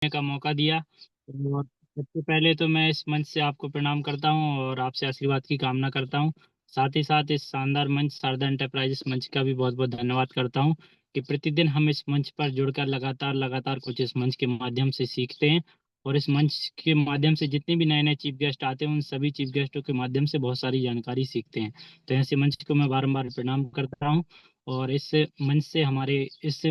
का मौका दिया। और सबसे पहले तो मैं इस मंच से आपको प्रणाम करता हूं और आपसे आशीर्वाद की कामना करता हूं। साथ ही साथ इस शानदार मंच शारदा एंटरप्राइजेस मंच का भी बहुत बहुत धन्यवाद करता हूं कि प्रतिदिन हम इस मंच पर जुड़कर लगातार लगातार कुछ इस मंच के माध्यम से सीखते हैं। और इस मंच के माध्यम से जितने भी नए नए चीफ गेस्ट आते हैं उन सभी चीफ गेस्टों के माध्यम से बहुत सारी जानकारी सीखते हैं। तो ऐसे मंच को मैं बारंबार प्रणाम करता हूँ। और इस मंच से हमारे इस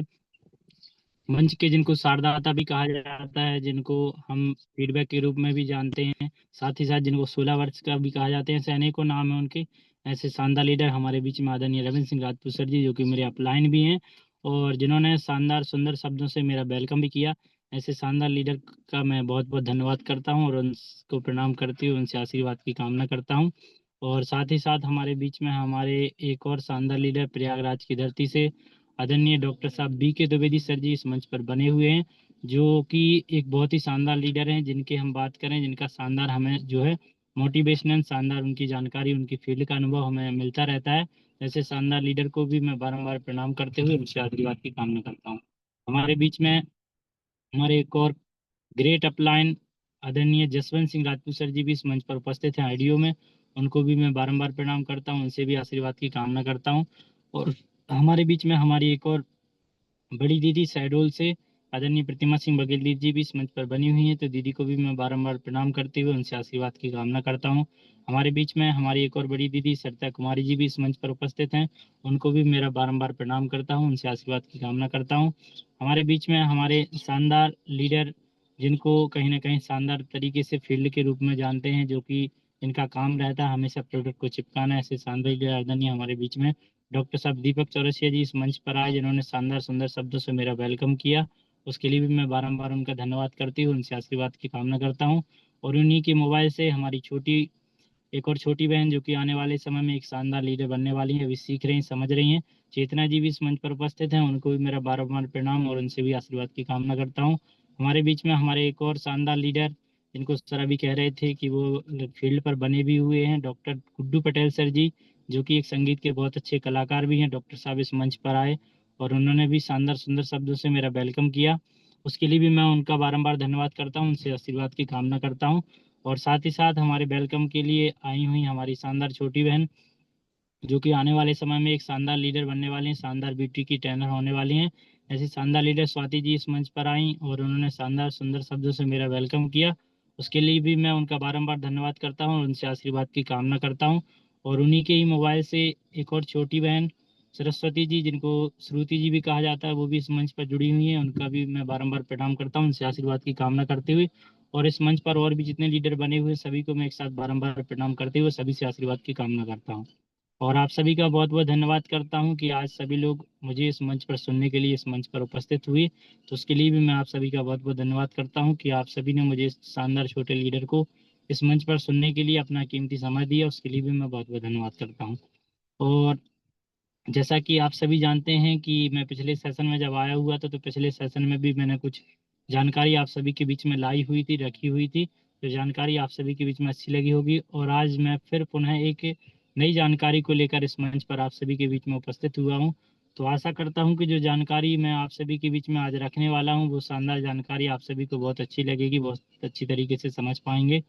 मंच के जिनको शारदाता भी कहा जाता है, जिनको हम फीडबैक के रूप में भी जानते हैं, साथ ही साथ जिनको 16 वर्ष का भी कहा जाते हैं, ऐसे अनेकों नाम है उनके। ऐसे शानदार लीडर हमारे बीच में आदरणीय रविंद्र सिंह राजपूत सर जी, जो कि मेरे अपलाइन भी हैं और जिन्होंने शानदार सुंदर शब्दों से मेरा वेलकम भी किया। ऐसे शानदार लीडर का मैं बहुत बहुत धन्यवाद करता हूँ और उनको प्रणाम करते हुए उनसे आशीर्वाद की कामना करता हूँ। और साथ ही साथ हमारे बीच में हमारे एक और शानदार लीडर प्रयागराज की धरती से आदरणीय डॉक्टर साहब B.K. द्विवेदी सर जी इस मंच पर बने हुए हैं, जो कि एक बहुत ही शानदार लीडर हैं, जिनके हम बात करें, जिनका शानदार हमें जो है मोटिवेशनल शानदार उनकी जानकारी उनकी फील्ड का अनुभव हमें मिलता रहता है। ऐसे शानदार लीडर को भी मैं बारंबार प्रणाम करते हुए उनसे आशीर्वाद की कामना करता हूँ। हमारे बीच में हमारे एक और ग्रेट अपलाइन आदरणीय जसवंत सिंह राजपूत सर जी भी इस मंच पर उपस्थित हैं आईडियो में। उनको भी मैं बारंबार प्रणाम करता हूँ, उनसे भी आशीर्वाद की कामना करता हूँ। और हमारे बीच में हमारी एक और बड़ी दीदी शहडोल से आदरणीय प्रतिमा सिंह बघेल दीदी जी भी इस मंच पर बनी हुई हैं, तो दीदी को भी मैं बारंबार प्रणाम करते हुए उनसे आशीर्वाद की कामना करता हूं। हमारे बीच में हमारी एक और बड़ी दीदी सरिता कुमारी जी भी इस मंच पर उपस्थित हैं, उनको भी मेरा बारंबार प्रणाम करता हूं, उनसे आशीर्वाद की कामना करता हूं। हमारे बीच में हमारे शानदार लीडर, जिनको कहीं ना कहीं शानदार तरीके से फील्ड के रूप में जानते हैं, जो कि इनका काम रहता है हमेशा प्रोडक्ट को चिपकाना, ऐसे शानदार लीडर आदरणीय हमारे बीच में डॉक्टर साहब दीपक चौरसिया जी इस मंच पर आए, जिन्होंने शानदार सुंदर शब्दों से मेरा वेलकम किया। उसके लिए भी मैं बारंबार उनका धन्यवाद करती हूँ, उनसे आशीर्वाद की कामना करता हूँ। और उन्हीं के मोबाइल से हमारी छोटी एक और छोटी बहन, जो कि आने वाले समय में एक शानदार लीडर बनने वाली है, अभी सीख रही हैं, समझ रही हैं, चेतना जी भी इस मंच पर उपस्थित हैं, उनको भी मेरा बारंबार प्रणाम और उनसे भी आशीर्वाद की कामना करता हूँ। हमारे बीच में हमारे एक और शानदार लीडर, जिनको सर अभी कह रहे थे कि वो फील्ड पर बने भी हुए हैं, डॉक्टर गुड्डू पटेल सर जी, जो कि एक संगीत के बहुत अच्छे कलाकार भी हैं। डॉक्टर साहब इस मंच पर आए और उन्होंने भी शानदार सुंदर शब्दों से मेरा वेलकम किया। उसके लिए भी मैं उनका बारंबार धन्यवाद करता हूँ, उनसे आशीर्वाद की कामना करता हूँ। और साथ ही साथ हमारे वेलकम के लिए आई हुई हमारी शानदार छोटी बहन, जो कि आने वाले समय में एक शानदार लीडर बनने वाली हैं, शानदार ब्यूटी की ट्रेनर होने वाली हैं। ऐसी शानदार लीडर स्वाति जी इस मंच पर आई और उन्होंने शानदार सुंदर शब्दों से मेरा वेलकम किया। उसके लिए भी मैं उनका बारंबार धन्यवाद करता हूँ और उनसे आशीर्वाद की कामना करता हूँ। और उन्हीं के ही मोबाइल से एक और छोटी बहन सरस्वती जी, जिनको श्रुति जी भी कहा जाता है, वो भी इस मंच पर जुड़ी हुई हैं, उनका भी मैं बारंबार प्रणाम करता हूँ, उनसे आशीर्वाद की कामना करते हुए। और इस मंच पर और भी जितने लीडर बने हुए सभी को मैं एक साथ बारंबार प्रणाम करते हुए सभी से आशीर्वाद की कामना करता हूँ। और आप सभी का बहुत बहुत धन्यवाद करता हूं कि आज सभी लोग मुझे इस मंच पर सुनने के लिए इस मंच पर उपस्थित हुए। तो उसके लिए भी मैं आप सभी का बहुत बहुत धन्यवाद करता हूं कि आप सभी ने मुझे इस शानदार छोटे लीडर को इस मंच पर सुनने के लिए अपना कीमती समय दिया, उसके लिए भी मैं बहुत बहुत धन्यवाद करता हूं। और जैसा कि आप सभी जानते हैं कि मैं पिछले सेशन में जब आया हुआ था, तो पिछले सेशन में भी मैंने कुछ जानकारी आप सभी के बीच में लाई हुई थी, रखी हुई थी, तो जानकारी आप सभी के बीच में अच्छी लगी होगी। और आज मैं फिर पुनः एक नई जानकारी को लेकर इस मंच पर आप सभी के बीच में उपस्थित हुआ हूँ। तो आशा करता हूँ कि जो जानकारी मैं आप सभी के बीच में आज रखने वाला हूँ, वो शानदार जानकारी आप सभी को बहुत अच्छी लगेगी, बहुत अच्छी तरीके से समझ पाएंगे।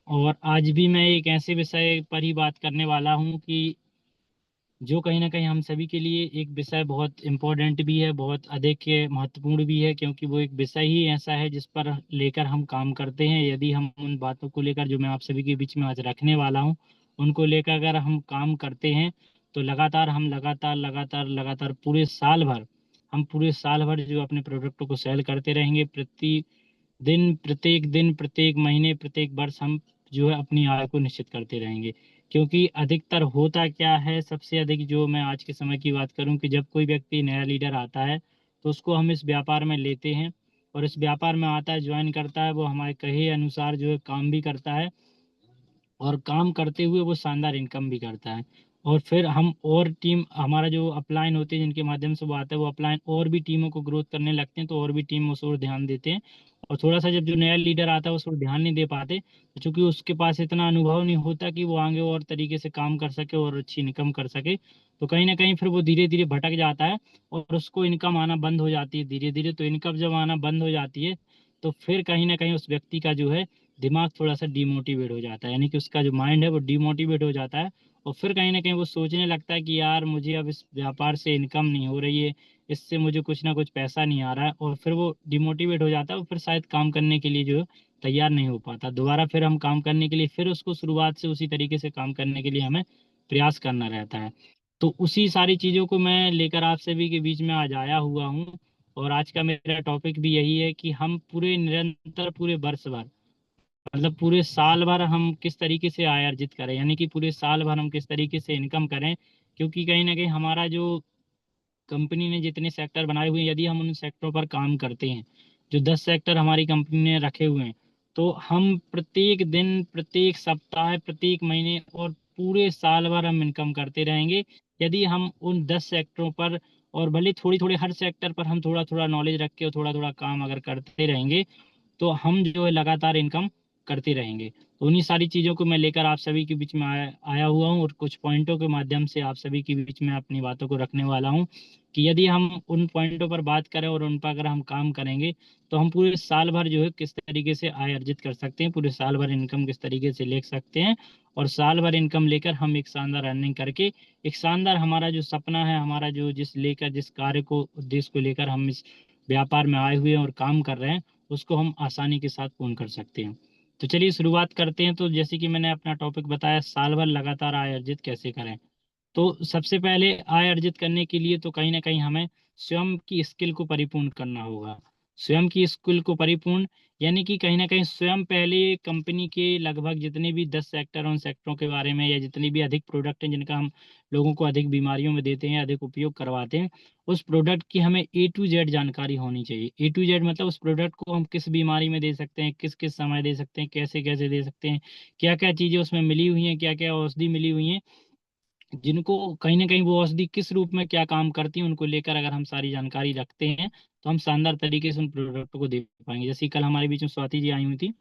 और आज भी मैं एक ऐसे विषय पर ही बात करने वाला हूँ कि जो कहीं ना कहीं हम सभी के लिए एक विषय बहुत इम्पोर्टेंट भी है, बहुत अधिक महत्वपूर्ण भी है, क्योंकि वो एक विषय ही ऐसा है जिस पर लेकर हम काम करते हैं। यदि हम उन बातों को लेकर जो मैं आप सभी के बीच में आज रखने वाला हूँ, उनको लेकर अगर हम काम करते हैं, तो लगातार हम लगातार लगातार लगातार पूरे साल भर जो अपने प्रोडक्ट को सेल करते रहेंगे। प्रत्येक दिन, प्रत्येक महीने, प्रत्येक वर्ष हम जो है अपनी आय को निश्चित करते रहेंगे। क्योंकि अधिकतर होता क्या है, सबसे अधिक जो मैं आज के समय की बात करूं, कि जब कोई व्यक्ति नया लीडर आता है तो उसको हम इस व्यापार में लेते हैं और इस व्यापार में आता है, ज्वाइन करता है, वो हमारे कहे अनुसार जो है काम भी करता है और काम करते हुए वो शानदार इनकम भी करता है। और फिर हम और टीम हमारा जो अपलाइन होते हैं, जिनके माध्यम से वो आता है, वो अपलाइन और भी टीमों को ग्रोथ करने लगते हैं, तो और भी टीम उस ओर ध्यान देते हैं। और थोड़ा सा जब जो नया लीडर आता है उस पर ध्यान नहीं दे पाते, तो चूंकि उसके पास इतना अनुभव नहीं होता कि वो आगे और तरीके से काम कर सके और अच्छी इनकम कर सके, तो कहीं ना कहीं फिर वो धीरे धीरे भटक जाता है और उसको इनकम आना बंद हो जाती है धीरे धीरे। तो इनकम जब आना बंद हो जाती है, तो फिर कहीं ना कहीं उस व्यक्ति का जो है दिमाग थोड़ा सा डिमोटिवेट हो जाता है, यानी कि उसका जो माइंड है वो डिमोटिवेट हो जाता है। और फिर कहीं ना कहीं वो सोचने लगता है कि यार मुझे अब इस व्यापार से इनकम नहीं हो रही है, इससे मुझे कुछ ना कुछ पैसा नहीं आ रहा है, और फिर वो डिमोटिवेट हो जाता है और फिर शायद काम करने के लिए जो है तैयार नहीं हो पाता। दोबारा फिर हम काम करने के लिए फिर उसको शुरुआत से उसी तरीके से काम करने के लिए हमें प्रयास करना रहता है। तो उसी सारी चीज़ों को मैं लेकर आप सभी के बीच में आज आया हुआ हूँ। और आज का मेरा टॉपिक भी यही है कि हम पूरे निरंतर पूरे वर्ष भर, मतलब पूरे साल भर हम किस तरीके से आय अर्जित करें, यानी कि पूरे साल भर हम किस तरीके से इनकम करें। क्योंकि कहीं ना कहीं हमारा जो कंपनी ने जितने सेक्टर बनाए हुए हैं, यदि हम उन सेक्टरों पर काम करते हैं, जो 10 सेक्टर हमारी कंपनी ने रखे हुए हैं, तो हम प्रत्येक दिन, प्रत्येक सप्ताह, प्रत्येक महीने और पूरे साल भर हम इनकम करते रहेंगे। यदि हम उन 10 सेक्टरों पर, और भले थोड़ी थोड़ी हर सेक्टर पर हम थोड़ा थोड़ा नॉलेज रख के और थोड़ा थोड़ा काम अगर करते रहेंगे, तो हम जो है लगातार इनकम करते रहेंगे। तो उन्हीं सारी चीज़ों को मैं लेकर आप सभी के बीच में आया हुआ हूँ, और कुछ पॉइंटों के माध्यम से आप सभी के बीच में अपनी बातों को रखने वाला हूँ कि यदि हम उन पॉइंटों पर बात करें और उन पर अगर हम काम करेंगे, तो हम पूरे साल भर जो है किस तरीके से आय अर्जित कर सकते हैं, पूरे साल भर इनकम किस तरीके से ले सकते हैं, और साल भर इनकम लेकर हम एक शानदार अर्निंग करके एक शानदार हमारा जो सपना है, हमारा जो जिस कार्य को, उद्देश्य को लेकर हम इस व्यापार में आए हुए हैं और काम कर रहे हैं, उसको हम आसानी के साथ पूर्ण कर सकते हैं। तो चलिए शुरुआत करते हैं। तो जैसे कि मैंने अपना टॉपिक बताया, साल भर लगातार आय अर्जित कैसे करें। तो सबसे पहले आय अर्जित करने के लिए तो कहीं ना कहीं हमें स्वयं की स्किल को परिपूर्ण करना होगा। स्वयं की स्किल को परिपूर्ण, यानी कि कहीं ना कहीं स्वयं पहले कंपनी के लगभग जितने भी 10 सेक्टर, उन सेक्टरों के बारे में, या जितने भी अधिक प्रोडक्ट हैं जिनका हम लोगों को अधिक बीमारियों में देते हैं, अधिक उपयोग करवाते हैं, उस प्रोडक्ट की हमें A to Z जानकारी होनी चाहिए। A to Z मतलब उस प्रोडक्ट को हम किस बीमारी में दे सकते हैं, किस किस समय दे सकते हैं, कैसे कैसे दे सकते हैं, क्या क्या चीज़ें उसमें मिली हुई हैं, क्या क्या औषधि मिली हुई हैं, जिनको कहीं ना कहीं वो औषधि किस रूप में क्या काम करती है, उनको लेकर अगर हम सारी जानकारी रखते हैं, तो हम शानदार तरीके से उन प्रोडक्ट को दे पाएंगे। जैसे कि कल हमारे बीच में स्वाति जी आई हुई थी,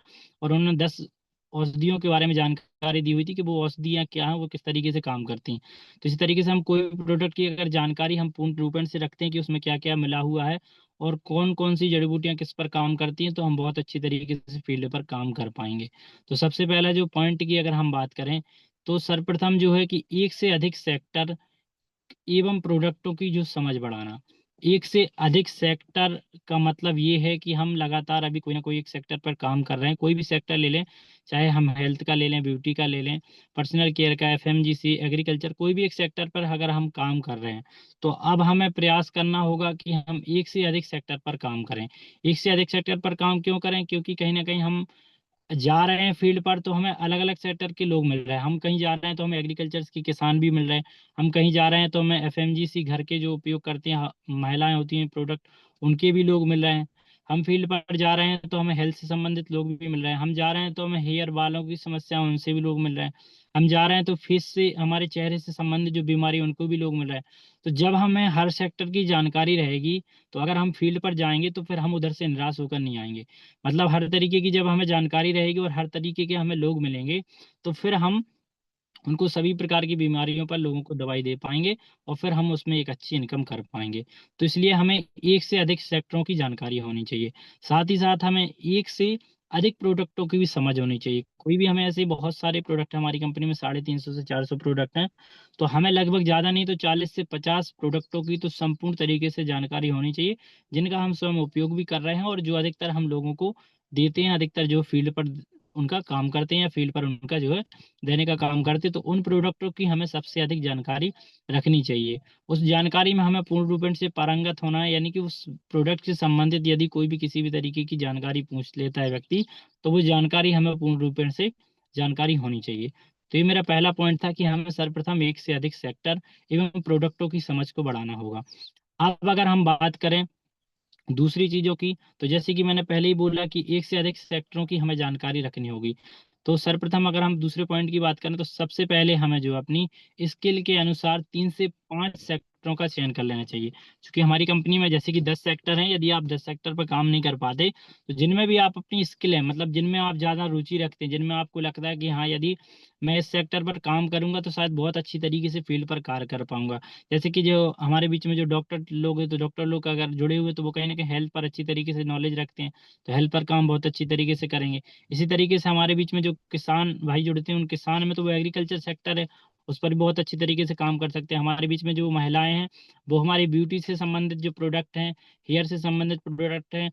और उन्होंने 10 औषधियों के बारे में जानकारी दी हुई थी कि वो औषधियाँ क्या हैं, वो किस तरीके से काम करती हैं। तो इसी तरीके से हम कोई भी प्रोडक्ट की अगर जानकारी हम पूर्ण रूपेण से रखते हैं कि उसमें क्या क्या मिला हुआ है और कौन कौन सी जड़ी बूटियां किस पर काम करती हैं, तो हम बहुत अच्छी तरीके से फील्ड पर काम कर पाएंगे। तो सबसे पहला जो पॉइंट की अगर हम बात करें, तो सर्वप्रथम जो है कि एक से अधिक सेक्टर एवं प्रोडक्टों की जो समझ बढ़ाना। एक से अधिक सेक्टर का मतलब ये है कि हम लगातार अभी कोई ना कोई एक सेक्टर पर काम कर रहे हैं। कोई भी सेक्टर ले लें, चाहे हम हेल्थ का ले लें, ब्यूटी का ले लें, पर्सनल केयर का, FMGC, एग्रीकल्चर, कोई भी एक सेक्टर पर अगर हम काम कर रहे हैं, तो अब हमें प्रयास करना होगा कि हम एक से अधिक सेक्टर पर काम करें। एक से अधिक सेक्टर पर काम क्यों करें? क्योंकि कहीं ना कहीं हम जा रहे हैं फील्ड पर, तो हमें अलग अलग सेक्टर के लोग मिल रहे हैं। हम कहीं जा रहे हैं तो हमें एग्रीकल्चर के किसान भी मिल रहे हैं। हम कहीं जा रहे हैं तो हमें FMGC, घर के जो उपयोग करती हैं महिलाएं होती हैं प्रोडक्ट, उनके भी लोग मिल रहे हैं। हम फील्ड पर जा रहे हैं तो हमें हेल्थ से संबंधित लोग भी मिल रहे हैं। हम जा रहे हैं तो हमें हेयर बालों की समस्या, उनसे भी लोग मिल रहे हैं। हम जा रहे हैं तो फेस से, हमारे चेहरे से संबंधित जो बीमारी है, उनको भी लोग मिल रहे हैं। तो जब हमें हर सेक्टर की जानकारी रहेगी, तो अगर हम फील्ड पर जाएंगे तो फिर हम उधर से निराश होकर नहीं आएंगे। मतलब हर तरीके की जब हमें जानकारी रहेगी और हर तरीके के हमें लोग मिलेंगे, तो फिर हम उनको सभी प्रकार की बीमारियों पर लोगों को दवाई दे पाएंगे, और फिर हम उसमें एक अच्छी इनकम कर पाएंगे। तो इसलिए हमें एक से अधिक सेक्टरों की जानकारी होनी चाहिए। साथ ही साथ हमें एक से अधिक प्रोडक्टों की भी समझ होनी चाहिए। कोई भी, हमें ऐसे बहुत सारे प्रोडक्ट, हमारी कंपनी में 350 से 400 प्रोडक्ट हैं, तो हमें लगभग ज़्यादा नहीं तो 40 से 50 प्रोडक्टों की तो संपूर्ण तरीके से जानकारी होनी चाहिए, जिनका हम स्वयं उपयोग भी कर रहे हैं और जो अधिकतर हम लोगों को देते हैं, अधिकतर जो फील्ड पर उनका काम करते हैं या फील्ड पर उनका जो है देने का काम करते, तो उन प्रोडक्टों की हमें सबसे अधिक जानकारी रखनी चाहिए। उस जानकारी में हमें पूर्ण रूपेण से पारंगत होना है, यानी कि उस प्रोडक्ट से संबंधित यदि कोई भी किसी भी तरीके की जानकारी पूछ लेता है व्यक्ति, तो वो जानकारी हमें पूर्ण रूपेण से जानकारी होनी चाहिए। तो ये मेरा पहला पॉइंट था कि हमें सर्वप्रथम एक से अधिक सेक्टर एवं प्रोडक्टों की समझ को बढ़ाना होगा। अब अगर हम बात करें दूसरी चीजों की, तो जैसे कि मैंने पहले ही बोला कि एक से अधिक सेक्टरों की हमें जानकारी रखनी होगी। तो सर्वप्रथम अगर हम दूसरे पॉइंट की बात करें, तो सबसे पहले हमें जो अपनी स्किल के अनुसार 3 से 5 सेक्टरों का चयन कर लेना चाहिए। क्योंकि हमारी कंपनी में जैसे कि 10 सेक्टर हैं, यदि आप 10 सेक्टर पर काम नहीं कर पाते तो जिनमें भी आप अपनी स्किल है, मतलब जिनमें आप ज़्यादा रुचि रखते हैं, जिनमें आपको लगता है कि हाँ यदि मैं इस सेक्टर पर काम करूंगा तो शायद बहुत अच्छी तरीके से फील्ड पर कार्य कर पाऊंगा। जैसे कि जो हमारे बीच में जो डॉक्टर लोग हैं, तो डॉक्टर लोग अगर जुड़े हुए तो वो कहीं ना कहीं हेल्थ पर अच्छी तरीके से नॉलेज रखते हैं, तो हेल्थ पर काम बहुत अच्छी तरीके से करेंगे। इसी तरीके से हमारे बीच में जो किसान भाई जुड़ते हैं, उन किसान में तो वो एग्रीकल्चर सेक्टर है, उस पर भी बहुत अच्छी तरीके से काम कर सकते हैं। हमारे बीच में जो महिलाएं हैं वो हमारी ब्यूटी से संबंधित जो प्रोडक्ट हैं, हेयर से संबंधित प्रोडक्ट हैं,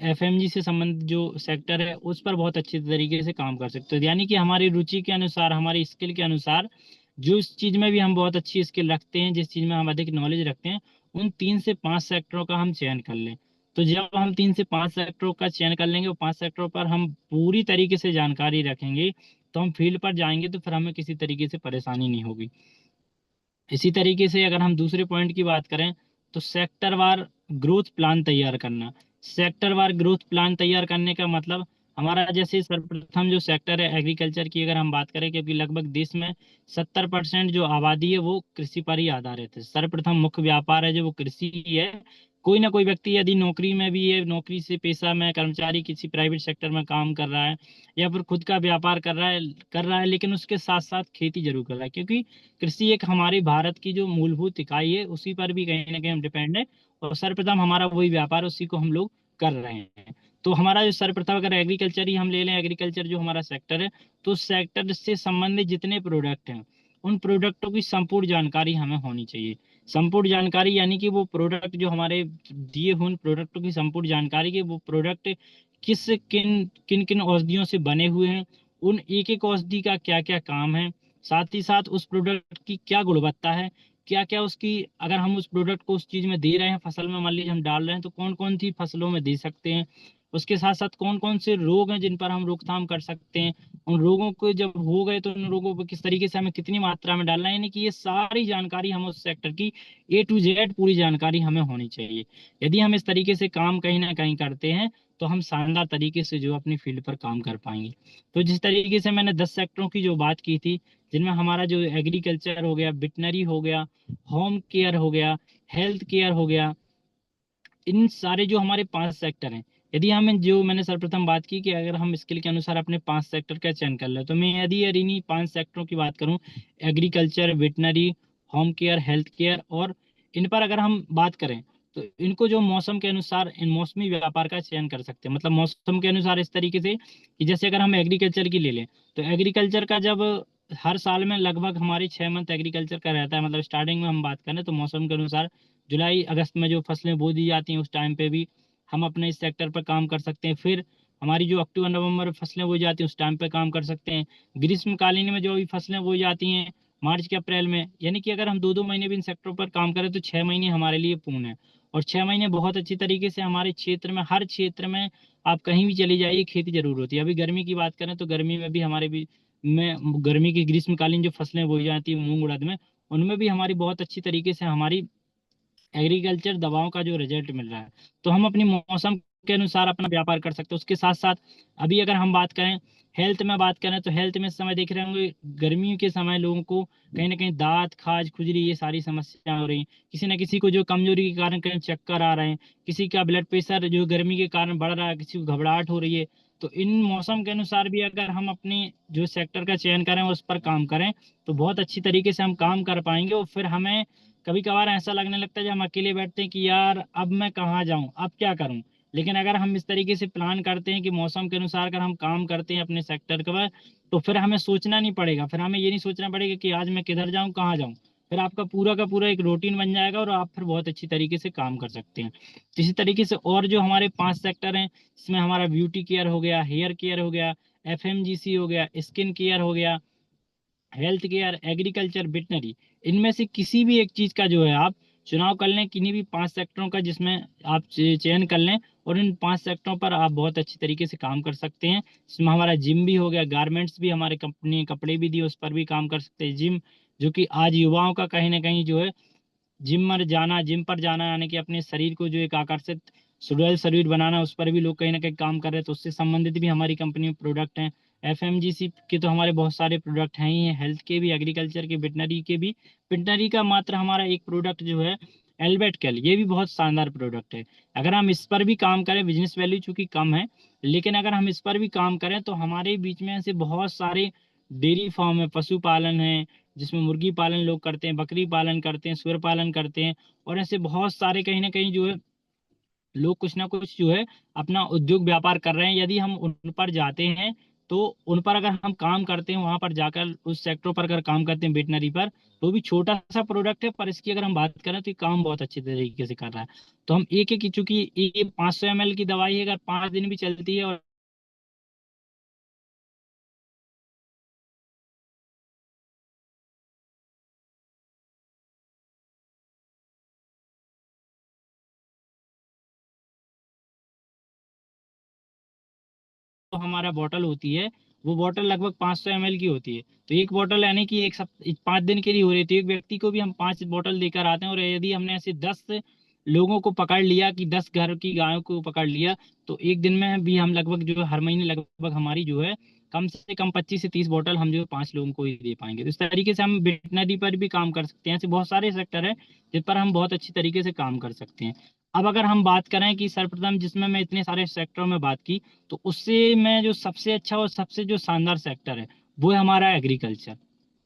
एफएमजी से संबंधित जो सेक्टर है उस पर बहुत अच्छी तरीके से काम कर सकते हैं। यानी कि हमारी रुचि के अनुसार, हमारी स्किल के अनुसार, जो इस चीज में भी हम बहुत अच्छी स्किल रखते हैं, जिस चीज में हम अधिक नॉलेज रखते हैं, उन 3 से 5 सेक्टरों का हम चयन कर लें। तो जब हम 3 से 5 सेक्टरों का चयन कर लेंगे और 5 सेक्टरों पर हम पूरी तरीके से जानकारी रखेंगे, तो हम फील्ड पर जाएंगे तो फिर हमें किसी तरीके से परेशानी नहीं होगी। इसी तरीके से अगर हम दूसरे पॉइंट की बात करें तो सेक्टर वार ग्रोथ प्लान तैयार करना। सेक्टर वार ग्रोथ प्लान तैयार करने का मतलब, हमारा जैसे सर्वप्रथम जो सेक्टर है एग्रीकल्चर की अगर हम बात करें, क्योंकि लगभग देश में 70% जो आबादी है वो कृषि पर ही आधारित है। सर्वप्रथम मुख्य व्यापार है जो वो कृषि ही है। कोई ना कोई व्यक्ति यदि नौकरी में भी है, नौकरी से पेशा में कर्मचारी किसी प्राइवेट सेक्टर में काम कर रहा है, या फिर खुद का व्यापार कर रहा है, लेकिन उसके साथ साथ खेती जरूर कर रहा है, क्योंकि कृषि एक हमारे भारत की जो मूलभूत इकाई है, उसी पर भी कहीं ना कहीं हम डिपेंड है। और सर्वप्रथम हमारा वही व्यापार है, उसी को हम लोग कर रहे हैं। तो हमारा जो सर्वप्रथम अगर एग्रीकल्चर ही हम ले लें, एग्रीकल्चर जो हमारा सेक्टर है, तो सेक्टर से संबंधित जितने प्रोडक्ट हैं उन प्रोडक्टों की संपूर्ण जानकारी हमें होनी चाहिए। संपूर्ण जानकारी यानी कि वो प्रोडक्ट जो हमारे दिए हुए उन प्रोडक्टों की संपूर्ण जानकारी के, वो प्रोडक्ट किस किन किन किन औषधियों से बने हुए हैं, उन एक एक औषधि का क्या क्या काम है, साथ ही साथ उस प्रोडक्ट की क्या गुणवत्ता है, क्या क्या उसकी, अगर हम उस प्रोडक्ट को उस चीज में दे रहे हैं, फसल में मान लीजिए हम डाल रहे हैं, तो कौन कौन सी फसलों में दे सकते हैं, उसके साथ साथ कौन कौन से रोग हैं जिन पर हम रोकथाम कर सकते हैं, उन रोगों को जब हो गए तो उन रोगों को किस तरीके से हमें कितनी मात्रा में डालना है, यानी कि ये सारी जानकारी हम उस सेक्टर की A to Z पूरी जानकारी हमें होनी चाहिए। यदि हम इस तरीके से काम कहीं ना कहीं करते हैं तो हम शानदार तरीके से जो अपनी फील्ड पर काम कर पाएंगे। तो जिस तरीके से मैंने 10 सेक्टरों की जो बात की थी, जिनमें हमारा जो एग्रीकल्चर हो गया, वेटनरी हो गया, होम केयर हो गया, हेल्थ केयर हो गया, इन सारे जो हमारे 5 सेक्टर हैं, यदि हमें जो मैंने सर्वप्रथम बात की कि अगर हम स्किल के अनुसार अपने 5 सेक्टर का चयन कर ले, तो मैं यदि यार इन्हीं 5 सेक्टरों की बात करूं, agriculture, veterinary, home care, health care, और इन पर अगर हम बात करें तो इनको जो मौसम के अनुसार इन मौसमी व्यापार का चयन कर सकते हैं। मतलब मौसम के अनुसार इस तरीके से कि जैसे अगर हम एग्रीकल्चर की ले लें, तो एग्रीकल्चर का जब हर साल में लगभग हमारी 6 मंथ एग्रीकल्चर का रहता है, मतलब स्टार्टिंग में हम बात करें तो मौसम के अनुसार जुलाई अगस्त में जो फसलें बो दी जाती हैं उस टाइम पे भी हम अपने इस सेक्टर पर काम कर सकते हैं। फिर हमारी जो अक्टूबर नवंबर में फसलें बोई जाती हैं उस टाइम पे काम कर सकते हैं। ग्रीष्मकालीन में जो भी फसलें बोई जाती हैं मार्च के अप्रैल में, यानी कि अगर हम 2-2 महीने भी इन सेक्टरों पर काम करें तो 6 महीने हमारे लिए पूर्ण है। और 6 महीने बहुत अच्छी तरीके से हमारे क्षेत्र में, हर क्षेत्र में आप कहीं भी चली जाइए खेती जरूर होती है। अभी गर्मी की बात करें तो गर्मी में भी हमारे भी में गर्मी की ग्रीष्मकालीन जो फसलें बोई जाती है मूंग उड़द में, उनमें भी हमारी बहुत अच्छी तरीके से हमारी एग्रीकल्चर दवाओं का जो रिजल्ट मिल रहा है। तो हम अपनी मौसम के अनुसार अपना व्यापार कर सकते हैं। उसके साथ साथ अभी अगर हम बात करें, हेल्थ में बात करें, तो हेल्थ में इस समय देख रहे होंगे गर्मियों के समय लोगों को कहीं ना कहीं दांत, खाज, खुजली, ये सारी समस्याएं हो रही हैं। किसी न किसी को जो कमजोरी के कारण कहीं चक्कर आ रहे हैं, किसी का ब्लड प्रेशर जो गर्मी के कारण बढ़ रहा है, किसी को घबराहट हो रही है। तो इन मौसम के अनुसार भी अगर हम अपने जो सेक्टर का चयन करें उस पर काम करें तो बहुत अच्छी तरीके से हम काम कर पाएंगे। और फिर हमें कभी कभार ऐसा लगने लगता है जब हम अकेले बैठते हैं कि यार अब मैं कहाँ जाऊं, अब क्या करूं। लेकिन अगर हम इस तरीके से प्लान करते हैं कि मौसम के अनुसार अगर हम काम करते हैं अपने सेक्टर का, तो फिर हमें सोचना नहीं पड़ेगा, फिर हमें ये नहीं सोचना पड़ेगा कि आज मैं किधर जाऊं, कहाँ जाऊं। फिर आपका पूरा का पूरा एक रूटीन बन जाएगा और आप फिर बहुत अच्छी तरीके से काम कर सकते हैं। तो इसी तरीके से और जो हमारे 5 सेक्टर हैं, इसमें हमारा ब्यूटी केयर हो गया, हेयर केयर हो गया, FMGC हो गया, स्किन केयर हो गया, हेल्थ केयर, एग्रीकल्चर, वेटनरी, इनमें से किसी भी एक चीज का जो है आप चुनाव कर लें, किन्हीं भी 5 सेक्टरों का जिसमें आप चयन कर लें, और इन 5 सेक्टरों पर आप बहुत अच्छी तरीके से काम कर सकते हैं। इसमें हमारा जिम भी हो गया, गारमेंट्स भी, हमारे कंपनी कपड़े भी दिए उस पर भी काम कर सकते हैं। जिम जो कि आज युवाओं का कहीं ना कहीं जो है जिम पर जाना, यानी कि अपने शरीर को जो एक आकर्षित सोलर सर्किट बनाना, उस पर भी लोग कहीं ना कहीं काम कर रहे हैं, तो उससे संबंधित भी हमारी कंपनी में प्रोडक्ट हैं। एफएमजीसी के तो हमारे बहुत सारे प्रोडक्ट हैं ही हैं, हेल्थ के भी, एग्रीकल्चर के, वेटनरी के भी। वेटनरी का मात्र हमारा एक प्रोडक्ट जो है एल्बर्ट कैल, ये भी बहुत शानदार प्रोडक्ट है। अगर हम इस पर भी काम करें, बिजनेस वैल्यू चूंकि कम है, लेकिन अगर हम इस पर भी काम करें तो हमारे बीच में ऐसे बहुत सारे डेयरी फार्म है, पशुपालन है, जिसमें मुर्गी पालन लोग करते हैं, बकरी पालन करते हैं, सुअर पालन करते हैं, और ऐसे बहुत सारे कहीं ना कहीं जो है लोग कुछ ना कुछ जो है अपना उद्योग व्यापार कर रहे हैं। यदि हम उन पर जाते हैं, तो उन पर अगर हम काम करते हैं, वहां पर जाकर उस सेक्टर पर अगर काम करते हैं वेटनरी पर, तो भी छोटा सा प्रोडक्ट है, पर इसकी अगर हम बात करें तो ये काम बहुत अच्छे तरीके से कर रहा है। तो हम एक एक, चूंकि ये 500 ml की दवाई है, अगर 5 दिन भी चलती है और तो हमारा बॉटल होती है, वो बॉटल लगभग 500 ml की होती है। तो एक बॉटल यानी कि 5 दिन के लिए हो रही है, तो एक व्यक्ति को भी हम 5 बॉटल देकर आते हैं। और यदि हमने ऐसे 10 लोगों को पकड़ लिया, कि 10 घर की गायों को पकड़ लिया, तो एक दिन में भी हम लगभग जो है हर महीने लगभग हमारी जो है कम से कम 25 से 30 बॉटल हम जो है 5 लोगों को ही दे पाएंगे। तो इस तरीके से हम वेटनरी पर भी काम कर सकते हैं। ऐसे बहुत सारे सेक्टर है जिन पर हम बहुत अच्छी तरीके से काम कर सकते हैं। अब अगर हम बात करें कि सर्वप्रथम, जिसमें मैं इतने सारे सेक्टरों में बात की, तो उससे मैं जो सबसे अच्छा और सबसे जो शानदार सेक्टर है, वो है हमारा एग्रीकल्चर।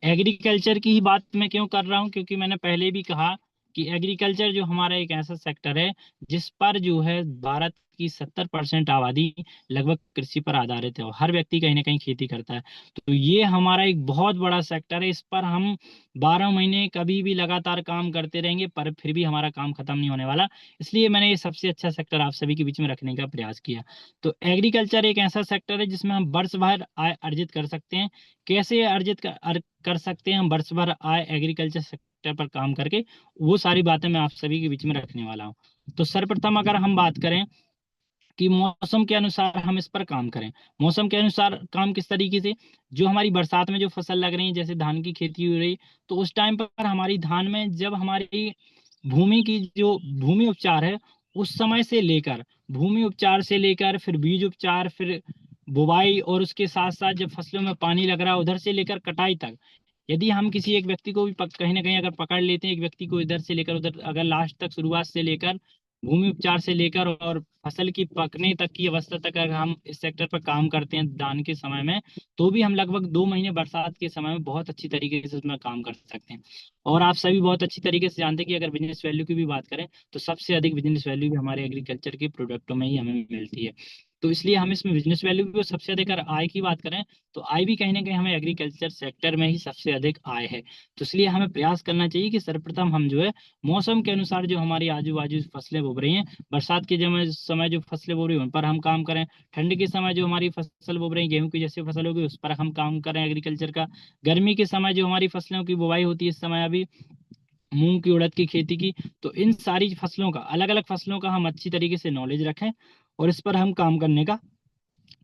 एग्रीकल्चर की ही बात मैं क्यों कर रहा हूँ, क्योंकि मैंने पहले भी कहा कि एग्रीकल्चर जो हमारा एक ऐसा सेक्टर है जिस पर जो है भारत की 70% आबादी लगभग कृषि पर आधारित है, और हर व्यक्ति कहीं ना कहीं खेती करता है। तो ये हमारा एक बहुत बड़ा सेक्टर है, इस पर हम 12 महीने कभी भी लगातार काम करते रहेंगे, पर फिर भी हमारा काम खत्म नहीं होने वाला। इसलिए मैंने ये सबसे अच्छा सेक्टर आप सभी के बीच में रखने का प्रयास किया। तो एग्रीकल्चर एक ऐसा सेक्टर है जिसमें हम वर्ष भर आय अर्जित कर सकते हैं। कैसे कर सकते हैं हम वर्ष भर आय एग्रीकल्चर सेक्टर पर काम करके, वो सारी बातें मैं आप सभी के बीच में रखने वाला हूँ। तो सर्वप्रथम अगर हम बात करें कि मौसम के अनुसार हम इस पर काम करें, मौसम के अनुसार काम किस तरीके से, जो हमारी बरसात में जो फसल लग रही है, जैसे धान की खेती हो रही, तो उस टाइम पर हमारी धान में जब हमारी भूमि की जो भूमि उपचार है, उस समय से लेकर, भूमि उपचार से लेकर फिर बीज उपचार, फिर बुवाई, और उसके साथ साथ जब फसलों में पानी लग रहा है, उधर से लेकर कटाई तक, यदि हम किसी एक व्यक्ति को भी कहीं ना कहीं अगर पकड़ लेते हैं, एक व्यक्ति को इधर से लेकर उधर, अगर लास्ट तक, शुरुआत से लेकर भूमि उपचार से लेकर और फसल की पकने तक की अवस्था तक अगर हम इस सेक्टर पर काम करते हैं धान के समय में, तो भी हम लगभग 2 महीने बरसात के समय में बहुत अच्छी तरीके से उसमें काम कर सकते हैं। और आप सभी बहुत अच्छी तरीके से जानते हैं कि अगर बिजनेस वैल्यू की भी बात करें, तो सबसे अधिक बिजनेस वैल्यू भी हमारे एग्रीकल्चर के प्रोडक्टों में ही हमें मिलती है। तो इसलिए हम इसमें बिजनेस वैल्यू भी, सबसे अधिक अगर आय की बात करें, तो आय भी कहीं ना कहीं हमें एग्रीकल्चर सेक्टर में ही सबसे अधिक आय है। तो इसलिए हमें प्रयास करना चाहिए कि सर्वप्रथम हम जो है मौसम के अनुसार जो हमारी आजू बाजू फसलें बो रही हैं, बरसात के समय जो फसलें बो रही हैं उन पर हम काम करें। ठंड के समय जो हमारी फसल बो रही है, गेहूं की जैसे फसल होगी, उस पर हम काम करें एग्रीकल्चर का। गर्मी के समय जो हमारी फसलों की बुवाई होती है, इस समय अभी मूंग की, उड़द की खेती की, तो इन सारी फसलों का, अलग अलग फसलों का हम अच्छी तरीके से नॉलेज रखें और इस पर हम काम करने का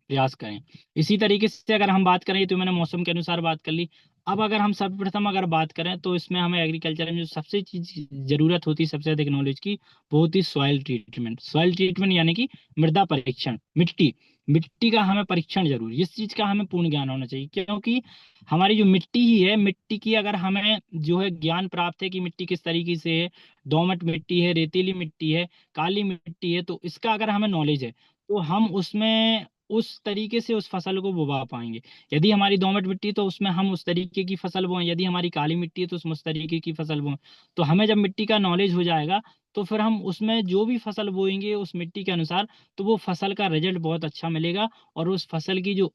प्रयास करें। इसी तरीके से अगर हम बात करें, तो मैंने मौसम के अनुसार बात कर ली। अब अगर हम सर्वप्रथम अगर बात करें, तो इसमें हमें एग्रीकल्चर में जो सबसे चीज जरूरत होती है, सबसे अधिक नॉलेज की, वो होती है सॉइल ट्रीटमेंट। सॉइल ट्रीटमेंट यानी कि मृदा परीक्षण, मिट्टी, मिट्टी का हमें परीक्षण जरूर, इस चीज का हमें पूर्ण ज्ञान होना चाहिए। क्योंकि हमारी जो मिट्टी ही है, मिट्टी की अगर हमें जो है ज्ञान प्राप्त है कि मिट्टी किस तरीके से है, दोमट मिट्टी है, रेतीली मिट्टी है, काली मिट्टी है, तो इसका अगर हमें नॉलेज है, तो हम उसमें उस तरीके से उस फसल को बुवा पाएंगे। यदि हमारी दोमट मिट्टी है, तो उसमें हम उस तरीके की फसल बोएं, यदि हमारी काली मिट्टी है तो उसमें उस तरीके की फसल बोएं। तो हमें जब मिट्टी का नॉलेज हो जाएगा, तो फिर हम उसमें जो भी फसल बोएंगे उस मिट्टी के अनुसार, तो वो फसल का रिजल्ट बहुत अच्छा मिलेगा, और उस फसल की जो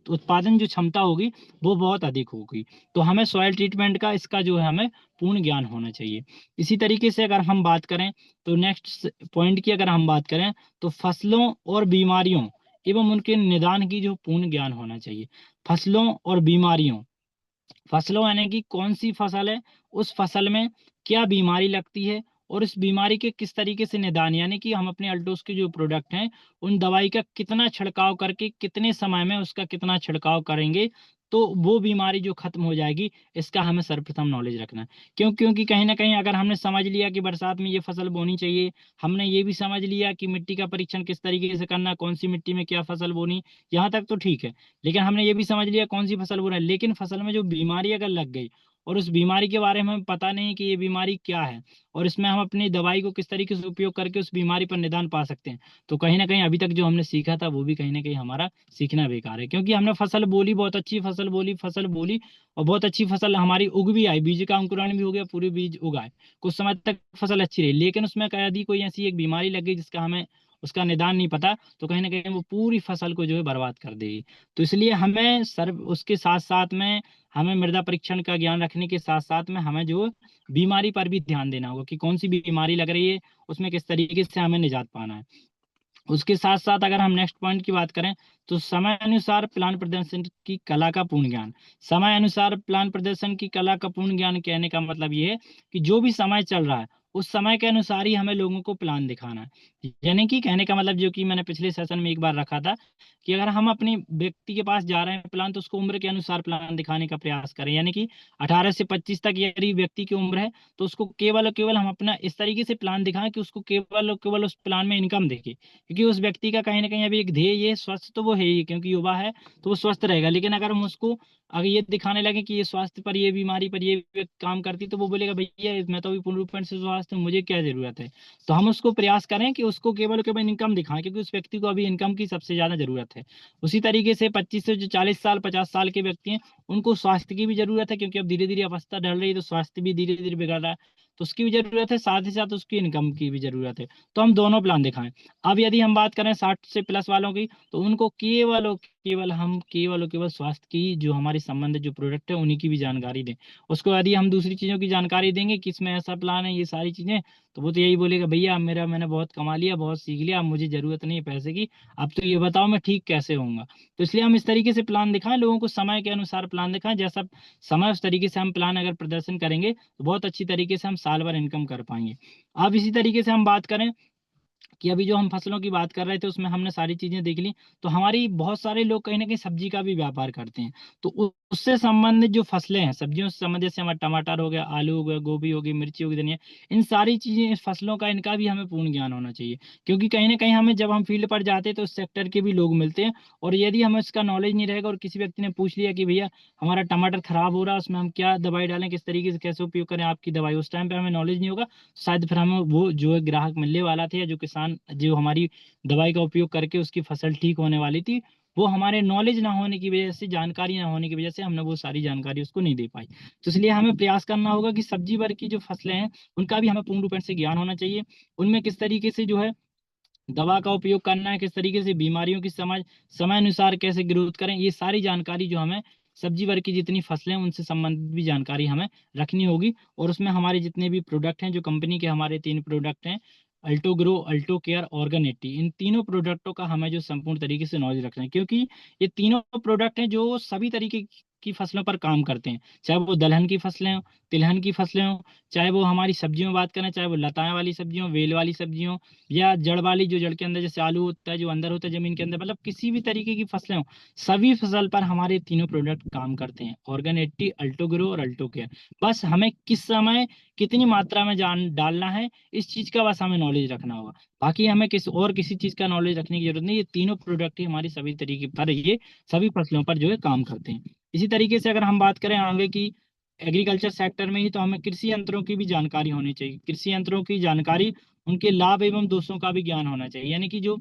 उत्पादन जो क्षमता होगी, वो बहुत अधिक होगी। तो हमें सॉइल ट्रीटमेंट का, इसका जो है हमें पूर्ण ज्ञान होना चाहिए। इसी तरीके से अगर हम बात करें, तो नेक्स्ट पॉइंट की अगर हम बात करें, तो फसलों और बीमारियों एवं उनके निदान की जो पूर्ण ज्ञान होना चाहिए। फसलों और बीमारियों, फसलों यानी कि कौन सी फसल है, उस फसल में क्या बीमारी लगती है, और इस बीमारी के किस तरीके से निदान, यानी कि हम अपने अल्टोस के जो प्रोडक्ट हैं, उन दवाई का कितना छिड़काव करके कितने समय में उसका कितना छिड़काव करेंगे, तो वो बीमारी जो खत्म हो जाएगी, इसका हमें सर्वप्रथम नॉलेज रखना है। क्योंकि कहीं ना कहीं अगर हमने समझ लिया कि बरसात में ये फसल बोनी चाहिए, हमने ये भी समझ लिया कि मिट्टी का परीक्षण किस तरीके से करना, कौन सी मिट्टी में क्या फसल बोनी, यहाँ तक तो ठीक है। लेकिन हमने ये भी समझ लिया कौन सी फसल बोना है, लेकिन फसल में जो बीमारी अगर लग गई और उस बीमारी के बारे में हमें पता नहीं कि ये बीमारी क्या है, और इसमें हम अपनी दवाई को किस तरीके से उपयोग करके उस बीमारी पर निदान पा सकते हैं, तो कहीं ना कहीं अभी तक जो हमने सीखा था वो भी कहीं ना कहीं हमारा सीखना बेकार है। क्योंकि हमने फसल बोली, बहुत अच्छी फसल बोली और बहुत अच्छी फसल हमारी उग भी आई, बीज का अंकुरण भी हो गया, पूरे बीज उगाए, कुछ समय तक फसल अच्छी रही, लेकिन उसमें यदि कोई ऐसी एक बीमारी लग गई जिसका हमें उसका निदान नहीं पता, तो कहीं ना कहीं वो पूरी फसल को जो है बर्बाद कर देगी। तो इसलिए हमें सर्व उसके साथ साथ में हमें मृदा परीक्षण का ज्ञान रखने के साथ साथ में हमें जो बीमारी पर भी ध्यान देना होगा कि कौन सी बीमारी लग रही है, उसमें किस तरीके से हमें निजात पाना है। उसके साथ साथ अगर हम नेक्स्ट पॉइंट की बात करें, तो समय अनुसार प्लान प्रदर्शन की कला का पूर्ण ज्ञान। समय अनुसार प्लान प्रदर्शन की कला का पूर्ण ज्ञान कहने का मतलब ये है कि जो भी समय चल रहा है उस समय के अनुसार ही हमें लोगों को प्लान दिखाना है। यानी कि कहने का मतलब जो कि मैंने पिछले सेशन में एक बार रखा था कि अगर हम अपने व्यक्ति के पास जा रहे हैं प्लान, तो उसको उम्र के अनुसार प्लान दिखाने का प्रयास करें। यानी कि 18 से 25 तक यदि व्यक्ति की उम्र है, तो उसको केवल और केवल हम अपना इस तरीके से प्लान दिखाएं कि उसको केवल और केवल उस प्लान में इनकम देखे, क्योंकि उस व्यक्ति का कहीं ना कहीं अभी एक ध्येय ये स्वस्थ तो वो है ही, क्योंकि युवा है तो वो स्वस्थ रहेगा। लेकिन अगर हम उसको अगर ये दिखाने लगे कि ये स्वास्थ्य पर, ये बीमारी पर ये काम करती, तो वो बोलेगा भैया मैं तो अभी पूर्ण रूप से स्वस्थ हूँ, मुझे क्या जरूरत है। तो हम उसको प्रयास करें कि उसको केवल केवल इनकम दिखाएं, क्योंकि उस व्यक्ति को अभी इनकम की सबसे ज्यादा जरूरत है। उसी तरीके से 25 से जो 40 साल 50 साल के व्यक्ति हैं, उनको स्वास्थ्य की भी जरूरत है, क्योंकि अब धीरे धीरे अवस्था ढल रही है, तो स्वास्थ्य भी धीरे धीरे बिगड़ रहा है, तो उसकी भी जरूरत है, साथ ही साथ उसकी इनकम की भी जरूरत है। तो हम दोनों प्लान दिखाएं। अब यदि हम बात करें 60 से प्लस वालों की, तो उनको केवल और केवल स्वास्थ्य की जो हमारे संबंधित जो प्रोडक्ट है उन्हीं की भी जानकारी दें। उसको यदि हम दूसरी चीजों की जानकारी देंगे कि इसमें ऐसा प्लान है, ये सारी चीजें, तो वो तो यही बोलेगा भैया मैंने बहुत कमा लिया, बहुत सीख लिया, अब मुझे जरूरत नहीं है पैसे की, अब तो ये बताओ मैं ठीक कैसे होऊंगा। तो इसलिए हम इस तरीके से प्लान दिखाएं, लोगों को समय के अनुसार प्लान दिखाएं, जैसा समय उस तरीके से हम प्लान अगर प्रदर्शन करेंगे तो बहुत अच्छी तरीके से हम साल भर इनकम कर पाएंगे। अब इसी तरीके से हम बात करें कि अभी जो हम फसलों की बात कर रहे थे उसमें हमने सारी चीजें देख ली, तो हमारी बहुत सारे लोग कहीं ना कहीं सब्जी का भी व्यापार करते हैं। तो उससे संबंधित जो फसलें हैं, सब्जियों से संबंधित, जैसे हमारा टमाटर हो गया, आलू हो गया, गोभी होगी, मिर्ची होगी, धनिया, इन सारी चीजें, इस फसलों का, इनका भी हमें पूर्ण ज्ञान होना चाहिए। क्योंकि कहीं ना कहीं हमें जब हम फील्ड पर जाते हैं तो उस सेक्टर के भी लोग मिलते हैं, और यदि हमें इसका नॉलेज नहीं रहेगा और किसी व्यक्ति ने पूछ लिया कि भैया हमारा टमाटर खराब हो रहा है, उसमें हम क्या दवाई डालें, किस तरीके से कैसे उपयोग करें आपकी दवाई, उस टाइम पे हमें नॉलेज नहीं होगा, शायद फिर हमें वो जो ग्राहक मिलने वाला था या जो किसान जो हमारी दवाई का उपयोग करके उसकी फसल ठीक होने वाली थी, वो हमारे नॉलेज ना होने की वजह से, जानकारी ना होने की वजह से हमने वो सारी जानकारी उसको नहीं दे पाई। तो इसलिए हमें प्रयास करना होगा कि सब्जी वर्ग की जो फसलें हैं उनका भी हमें पूर्ण रूप से ज्ञान होना चाहिए। उनमें किस तरीके से जो है दवा का उपयोग करना है, किस तरीके से बीमारियों की समझ, समय अनुसार कैसे ग्रोथ करें, ये सारी जानकारी जो हमें सब्जी वर्ग की जितनी फसलें हैं उनसे संबंधित भी जानकारी हमें रखनी होगी। और उसमें हमारे जितने भी प्रोडक्ट हैं, जो कंपनी के हमारे 3 प्रोडक्ट हैं, Alto grow, Alto care, organ 80, इन तीनों प्रोडक्टों का हमें जो संपूर्ण तरीके से नॉलेज रखना है, क्योंकि ये तीनों प्रोडक्ट हैं जो सभी तरीके की फसलों पर काम करते हैं, चाहे वो दलहन की फसलें हों, तिलहन की फसलें हों, चाहे वो हमारी सब्जियों में बात करें, चाहे वो लताएं वाली सब्जियों, वेल वाली सब्जियों, या जड़ वाली, जो जड़ के अंदर जैसे आलू होता है जो अंदर होता है जमीन के अंदर, मतलब किसी भी तरीके की फसलें हो, सभी फसल पर हमारे तीनों प्रोडक्ट काम करते हैं, ऑर्गन 80, अल्टो ग्रो और अल्टो केयर। बस हमें किस समय कितनी मात्रा में जान डालना है, इस चीज का बस हमें नॉलेज रखना होगा। बाकी हमें किसी चीज का नॉलेज रखने की जरूरत नहीं, ये तीनों प्रोडक्ट ही हमारी सभी तरीके पर, ये सभी फसलों पर जो है काम करते हैं। इसी तरीके से अगर हम बात करें आगे की एग्रीकल्चर सेक्टर में ही, तो हमें कृषि यंत्रों की भी जानकारी होनी चाहिए। कृषि यंत्रों की जानकारी, उनके लाभ एवं दोषों का भी ज्ञान होना चाहिए। यानी कि जो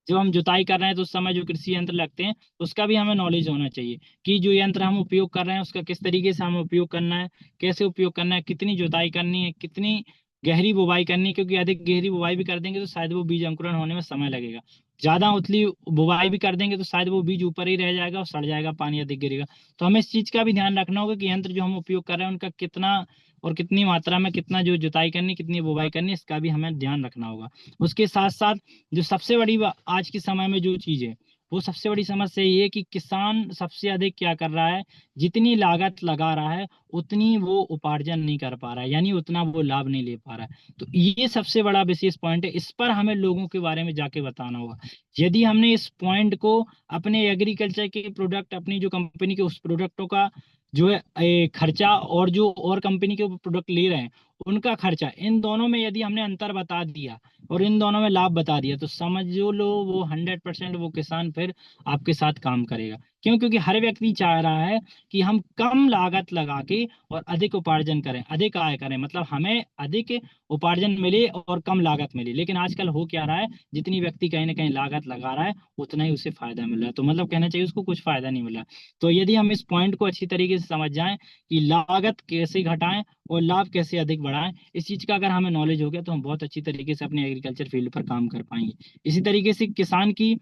जब हम जुताई कर रहे हैं तो उस समय जो कृषि यंत्र लगते हैं उसका भी हमें नॉलेज होना चाहिए, कि जो यंत्र हम उपयोग कर रहे हैं उसका किस तरीके से हमें उपयोग करना है, कैसे उपयोग करना है, कितनी जुताई करनी है, कितनी गहरी बुवाई करनी है, क्योंकि अधिक गहरी बुवाई भी कर देंगे तो शायद वो बीज अंकुरण होने में समय लगेगा। ज्यादा उतली बुवाई भी कर देंगे तो शायद वो बीज ऊपर ही रह जाएगा और सड़ जाएगा, पानी अधिक गिरेगा। तो हमें इस चीज का भी ध्यान रखना होगा कि यंत्र जो हम उपयोग कर रहे हैं उनका कितना और कितनी मात्रा में, कितना जो जुताई करनी, कितनी बुवाई करनी, इसका भी हमें ध्यान रखना होगा। उसके साथ साथ जो सबसे बड़ी आज के समय में जो चीज है वो सबसे बड़ी समस्या ये है कि किसान सबसे अधिक क्या कर रहा है, जितनी लागत लगा रहा है उतनी वो उपार्जन नहीं कर पा रहा है, यानी उतना वो लाभ नहीं ले पा रहा है। तो ये सबसे बड़ा विशेष पॉइंट है, इस पर हमें लोगों के बारे में जाके बताना होगा। यदि हमने इस पॉइंट को अपने एग्रीकल्चर के प्रोडक्ट, अपनी जो कंपनी के उस प्रोडक्टों का जो है खर्चा, और जो और कंपनी के प्रोडक्ट ले रहे हैं उनका खर्चा, इन दोनों में यदि हमने अंतर बता दिया और इन दोनों में लाभ बता दिया, तो समझो लो वो 100% वो किसान फिर आपके साथ काम करेगा। क्यों? क्योंकि हर व्यक्ति चाह रहा है कि हम कम लागत लगा के और अधिक उपार्जन करें, अधिक आय करें, मतलब हमें अधिक उपार्जन मिले और कम लागत मिले। लेकिन आजकल हो क्या रहा है, जितनी व्यक्ति कहीं ना कहीं लागत लगा रहा है उतना ही उसे फायदा मिल रहा है, तो मतलब कहना चाहिए उसको कुछ फायदा नहीं मिल रहा। तो यदि हम इस पॉइंट को अच्छी तरीके से समझ जाएं कि लागत कैसे घटाएं और लाभ कैसे अधिक बढ़ाएं, इस चीज का अगर हमें नॉलेज हो गया तो हम बहुत अच्छी तरीके से अपने एग्रीकल्चर फील्ड पर काम कर पाएंगे। इसी तरीके से किसान की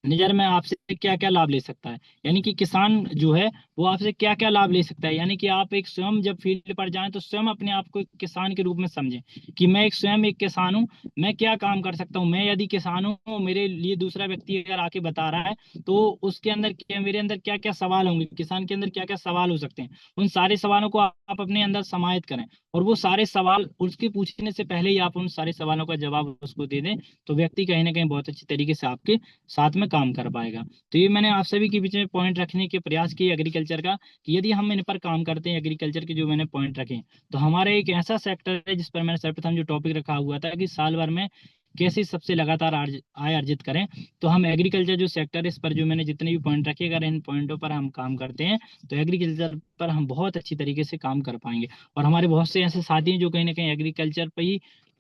नजर में आपसे क्या क्या लाभ ले सकता है, यानी कि किसान जो है वो आपसे क्या क्या लाभ ले सकता है, यानी कि आप एक स्वयं जब फील्ड पर जाएं तो स्वयं अपने आप को एक किसान के रूप में समझें कि मैं एक स्वयं एक किसान हूं, मैं क्या काम कर सकता हूं। मैं यदि किसान हूं, मेरे लिए दूसरा व्यक्ति अगर आके बता रहा है, तो उसके अंदर क्या, मेरे अंदर क्या क्या सवाल होंगे, किसान के अंदर क्या क्या सवाल हो सकते हैं, उन सारे सवालों को आप अपने अंदर समाहित करें, और वो सारे सवाल उसके पूछने से पहले ही आप उन सारे सवालों का जवाब उसको दे दें, तो व्यक्ति कहीं ना कहीं बहुत अच्छी तरीके से आपके साथ में काम कर पाएगा। तो ये मैंने आप सभी के बीच में पॉइंट रखने के प्रयास किए एग्रीकल्चर का, कि यदि हम इन पर काम करते हैं एग्रीकल्चर के जो मैंने पॉइंट रखे, तो हमारा एक ऐसा सेक्टर है जिस पर मैंने सर्वप्रथम जो टॉपिक रखा हुआ था कि साल भर में कैसे सबसे लगातार आय अर्जित करें, तो हम एग्रीकल्चर जो सेक्टर है इस पर जो मैंने जितने भी पॉइंट रखे, अगर इन पॉइंटों पर हम काम करते हैं तो एग्रीकल्चर पर हम बहुत अच्छी तरीके से काम कर पाएंगे। और हमारे बहुत से ऐसे साथी हैं जो कहीं ना कहीं एग्रीकल्चर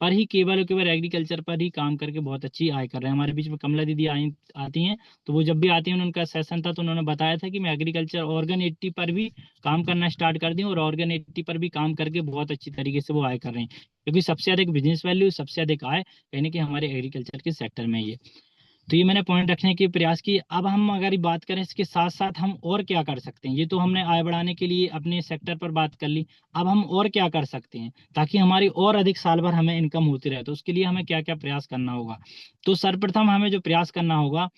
पर ही केवल और केवल एग्रीकल्चर पर ही काम करके बहुत अच्छी आय कर रहे हैं। हमारे बीच में कमला दीदी आती हैं, तो वो जब भी आती हैं उनका सेशन था तो उन्होंने बताया था कि मैं एग्रीकल्चर ऑर्गन 80 पर भी काम करना स्टार्ट कर दी हूँ, और ऑर्गन 80 पर भी काम करके बहुत अच्छी तरीके से वो आय कर रहे हैं, क्योंकि सबसे अधिक बिजनेस वैल्यू, सबसे अधिक आय कहीं ना कहीं हमारे एग्रीकल्चर के सेक्टर में ही है। तो ये मैंने पॉइंट रखने की प्रयास की। अब हम अगर ये बात करें इसके साथ साथ हम और क्या कर सकते हैं, ये तो हमने आय बढ़ाने के लिए अपने सेक्टर पर बात कर ली, अब हम और क्या कर सकते हैं ताकि हमारी और अधिक साल भर हमें इनकम होती रहे, तो उसके लिए हमें क्या क्या प्रयास करना होगा। तो सर्वप्रथम हमें जो प्रयास करना होगा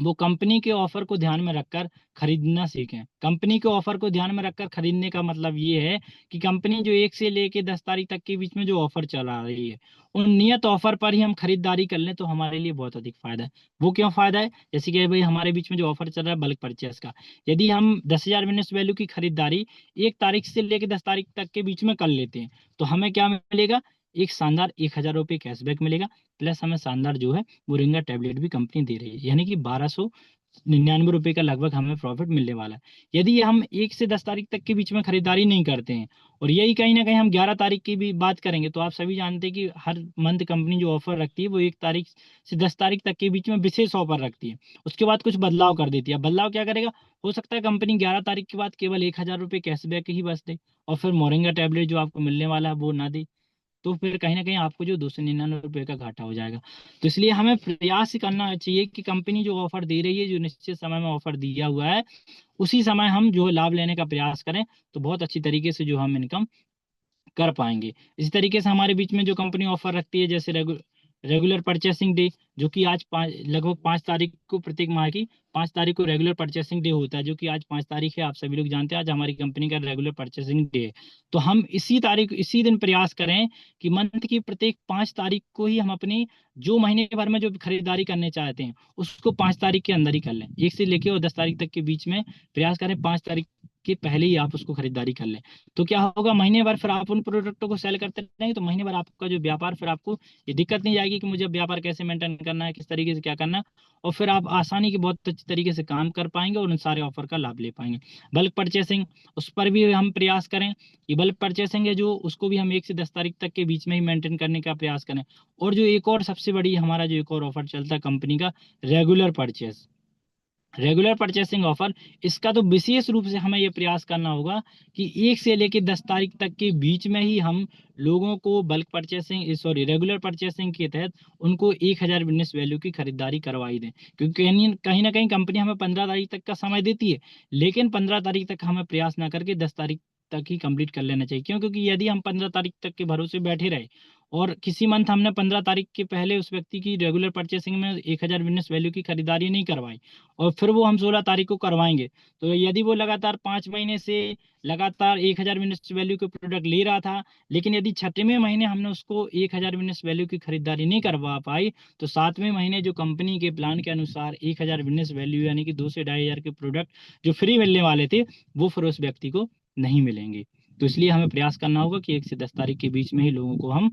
वो कंपनी के ऑफर को ध्यान में रखकर खरीदना सीखें। कंपनी के ऑफर को ध्यान में रखकर खरीदने का मतलब ये है कि कंपनी जो 1 से लेके 10 तारीख तक के बीच में जो ऑफर चला रही है, उन नियत ऑफर पर ही हम खरीदारी कर लें तो हमारे लिए बहुत अधिक फायदा है। वो क्यों फायदा है? जैसे कि भाई हमारे बीच में जो ऑफर चल रहा है बल्क परचेस का, यदि हम 10,000 बिजनेस वैल्यू की खरीदारी 1 तारीख से लेकर 10 तारीख तक के बीच में कर लेते हैं, तो हमें क्या मिलेगा? एक शानदार 1,000 रुपये कैशबैक मिलेगा, प्लस हमें शानदार जो है मोरिंगा टैबलेट भी कंपनी दे रही है, यानी कि 1,299 रुपये का लगभग हमें प्रॉफिट मिलने वाला है। यदि हम 1 से 10 तारीख तक के बीच में खरीदारी नहीं करते हैं, और यही कहीं ना कहीं हम 11 तारीख की भी बात करेंगे, तो आप सभी जानते हैं कि हर मंथ कंपनी जो ऑफर रखती है वो 1 तारीख से 10 तारीख तक के बीच में विशेष ऑफर रखती है, उसके बाद कुछ बदलाव कर देती है। बदलाव क्या करेगा? हो सकता है कंपनी 11 तारीख के बाद केवल 1,000 रुपये कैशबैक ही बस दे, और फिर मोरिंगा टैबलेट जो आपको मिलने वाला है वो ना दे, तो फिर कहीं ना कहीं आपको जो 299 रुपये का घाटा हो जाएगा। तो इसलिए हमें प्रयास करना चाहिए कि कंपनी जो ऑफर दे रही है, जो निश्चित समय में ऑफर दिया हुआ है, उसी समय हम जो लाभ लेने का प्रयास करें, तो बहुत अच्छी तरीके से जो हम इनकम कर पाएंगे। इसी तरीके से हमारे बीच में जो कंपनी ऑफर रखती है, जैसे रेगुलर परचेसिंग डे, जो कि आज लगभग 5 तारीख को, प्रत्येक माह की 5 तारीख को रेगुलर परचेसिंग डे होता है, जो कि आज 5 तारीख है, आप सभी लोग जानते हैं आज हमारी कंपनी का रेगुलर परचेसिंग डे है। तो हम इसी दिन प्रयास करें कि मंथ की प्रत्येक 5 तारीख को ही हम अपनी जो महीने भर में जो खरीदारी करने चाहते हैं उसको 5 तारीख के अंदर ही कर लें, 1 से लेके और 10 तारीख तक के बीच में प्रयास करें, 5 तारीख के पहले ही आप उसको खरीदारी कर लें। तो क्या होगा, महीने भर फिर आप उन प्रोडक्टों को सेल करते रहेंगे, तो महीने भर आपका जो व्यापार, फिर आपको ये दिक्कत नहीं आएगी कि मुझे व्यापार कैसे मेंटेन करना है, किस तरीके से क्या करना है, और फिर आप आसानी की बहुत अच्छी तरीके से काम कर पाएंगे और उन सारे ऑफर का लाभ ले पाएंगे। बल्क परचेसिंग, उस पर भी हम प्रयास करें, ये बल्क परचेसिंग है जो, उसको भी हम 1 से 10 तारीख तक के बीच में ही मेंटेन करने का प्रयास करें। और जो एक और सबसे बड़ी हमारा जो एक और ऑफर चलता है कंपनी का, regular purchase, regular purchasing offer, इसका तो विशेष रूप से हमें यह प्रयास करना होगा कि 1 से लेकर 10 तारीख तक के बीच में ही हम लोगों को bulk purchasing, sorry, regular purchasing के तहत उनको 1,000 बिजनेस वैल्यू की खरीदारी करवाई दें, क्योंकि कहीं कहीं ना कहीं कंपनी हमें 15 तारीख तक का समय देती है, लेकिन 15 तारीख तक हमें प्रयास ना करके 10 तारीख तक ही कंप्लीट कर लेना चाहिए। क्यों? क्योंकि यदि हम 15 तारीख तक के भरोसे बैठे रहे और किसी मंथ हमने 15 तारीख के पहले उस व्यक्ति की रेगुलर परचेसिंग में 1000 बिजनेस वैल्यू की खरीदारी नहीं करवाई, और फिर वो हम 16 तारीख को करवाएंगे, तो यदि वो लगातार 5 महीने से लगातार 1000 बिजनेस वैल्यू के प्रोडक्ट ले रहा था, लेकिन यदि छठवें महीने हमने उसको 1000 बिजनेस वैल्यू की खरीदारी नहीं करवा पाई, तो 7वें महीने जो कंपनी के प्लान के अनुसार 1000 बिजनेस वैल्यू यानी कि 2 से 2500 के प्रोडक्ट जो फ्री मिलने वाले थे, वो फिर उस व्यक्ति को नहीं मिलेंगे। तो इसलिए हमें प्रयास करना होगा कि 1 से 10 तारीख के बीच में ही लोगों को हम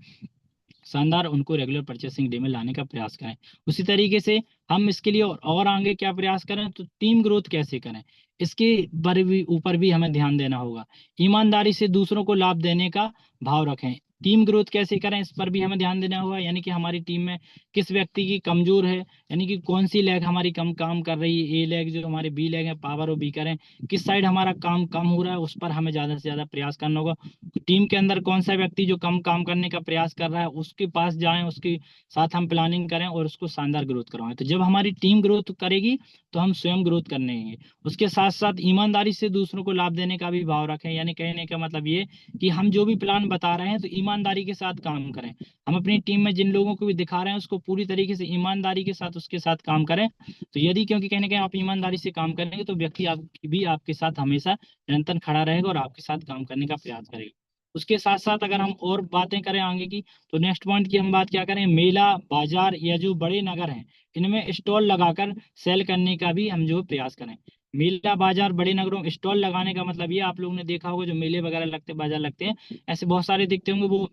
शानदार उनको रेगुलर परचेसिंग डे में लाने का प्रयास करें। उसी तरीके से हम इसके लिए और आगे क्या प्रयास करें, तो टीम ग्रोथ कैसे करें, इसके ऊपर भी हमें ध्यान देना होगा। ईमानदारी से दूसरों को लाभ देने का भाव रखें। टीम ग्रोथ कैसे करें, इस पर भी हमें ध्यान देना होगा, यानी कि हमारी टीम में किस व्यक्ति की कमजोर है, यानी कि कौन सी लैग हमारी कम काम कर रही है, ए लैग जो हमारे बी लैग है, पावर और बी करें, किस साइड हमारा काम कम हो रहा है, उस पर हमें ज्यादा से ज्यादा प्रयास करना होगा। टीम के अंदर कौन सा व्यक्ति जो कम काम करने का प्रयास कर रहा है, उसके पास जाएं, उसके साथ हम प्लानिंग करें और उसको शानदार ग्रोथ करवाएं। तो जब हमारी टीम ग्रोथ करेगी तो हम स्वयं ग्रोथ करने हैं। उसके साथ साथ ईमानदारी से दूसरों को लाभ देने का भी भाव रखें, यानी कहने का मतलब ये कि हम जो भी प्लान बता रहे हैं तो ईमानदारी के साथ काम करें। हम अपनी टीम में जिन लोगों को भी दिखा रहे हैं उसको पूरी तरीके से ईमानदारी के साथ उसके साथ काम करें। तो यदि क्योंकि कहने के आप ईमानदारी से काम करेंगे तो व्यक्ति आप भी आपके साथ हमेशा निरंतर खड़ा रहेगा और आपके साथ काम करने का प्रयास करेगा। उसके साथ साथ अगर हम और बातें करें आगे की, तो नेक्स्ट पॉइंट की हम बात क्या करें, मेला बाजार या जो बड़े नगर हैं इनमें स्टॉल लगाकर सेल करने का भी हम जो प्रयास करें। मेला बाजार बड़े नगरों में स्टॉल लगाने का मतलब ये, आप लोगों ने देखा होगा जो मेले वगैरह लगते हैं, बाजार लगते हैं, ऐसे बहुत सारे दिखते होंगे, वो